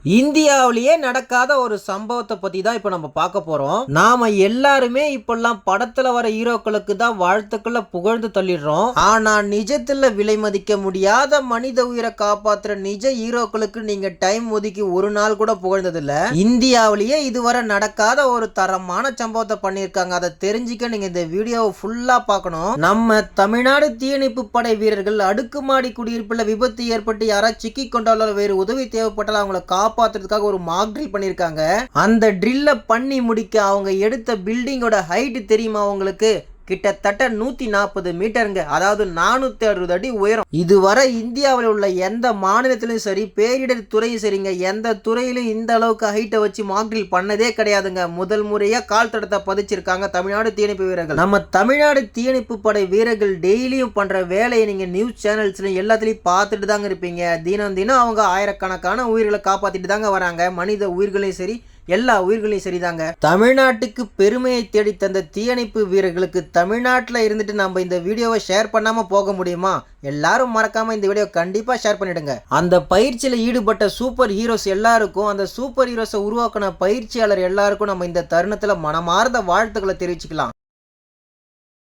இந்தியாவிலேயே நடக்காத ஒரு சம்பவத்தை பத்தி தான் இப்ப நம்ம பார்க்க போறோம். நாம எல்லாருமே இப்பெல்லாம் படத்துல வர ஹீரோக்களுக்கு தான் வாழ்த்துக்களை புகழ்ந்து தள்ளிடுறோம். ஆனா நிஜத்துல விலை மதிக்க முடியாத மனித உயிரை காப்பாற்றுற நிஜ ஹீரோக்களுக்கு நீங்க டைம் ஒதுக்கி ஒரு நாள் கூட புகழ்ந்தது இல்ல. இந்தியாவிலேயே இதுவரை நடக்காத ஒரு தரமான சம்பவத்தை பண்ணியிருக்காங்க. அதை தெரிஞ்சுக்க நீங்க இந்த வீடியோவை ஃபுல்லா பார்க்கணும். நம்ம தமிழ்நாடு தீயணைப்பு படை வீரர்கள் அடுக்குமாடி குடியிருப்புல விபத்து ஏற்பட்டு யாராவது சிக்கி கொண்டாலும் வேறு உதவி தேவைப்பட்டால் அவங்களை காப்பாத்துறதுக்காக ஒரு மாக் ட்ரில் பண்ணிருக்காங்க. அந்த ட்ரில்ல பண்ணி முடிக்க அவங்க எடுத்த பில்டிங்கோட ஹைட் தெரியுமா உங்களுக்கு? கிட்டத்தட்ட 140 மீட்டருங்க. அதாவது 460 அடி உயரம். இதுவரை இந்தியாவில் உள்ள எந்த மாநிலத்திலும் சரி, பேரிடர் துறையும் சரிங்க, எந்த துறையிலும் இந்த அளவுக்கு ஹைட்டை வச்சு மாக்ட்ரில் பண்ணதே கிடையாதுங்க. முதல் முறையா கால் தடத்தை பதிச்சிருக்காங்க தமிழ்நாடு தீயணைப்பு வீரர்கள். நம்ம தமிழ்நாடு தீயணைப்பு படை வீரர்கள் டெய்லியும் பண்ற வேலையை நீங்க நியூஸ் சேனல்ஸ்ல எல்லாத்துலயும் பார்த்துட்டு தாங்க இருப்பீங்க. தினம் தினம் அவங்க ஆயிரக்கணக்கான உயிர்களை காப்பாத்திட்டு தாங்க வராங்க. மனித உயிர்களையும் சரி, எல்லா உயிர்களையும் சரிதாங்க. தமிழ்நாட்டுக்கு பெருமையை தேடி தந்த தீயணைப்பு வீரர்களுக்கு தமிழ்நாட்டில் இருந்துட்டு நம்ம இந்த வீடியோவை ஷேர் பண்ணாம போக முடியுமா? எல்லாரும் மறக்காம இந்த வீடியோ கண்டிப்பா ஷேர் பண்ணிடுங்க. அந்த பயிற்சியில ஈடுபட்ட சூப்பர் ஹீரோஸ் எல்லாருக்கும், அந்த சூப்பர் ஹீரோஸை உருவாக்கின பயிற்சியாளர் எல்லாருக்கும் நம்ம இந்த தருணத்துல மனமார்ந்த வாழ்த்துக்களை தெரிவிச்சுக்கலாம்.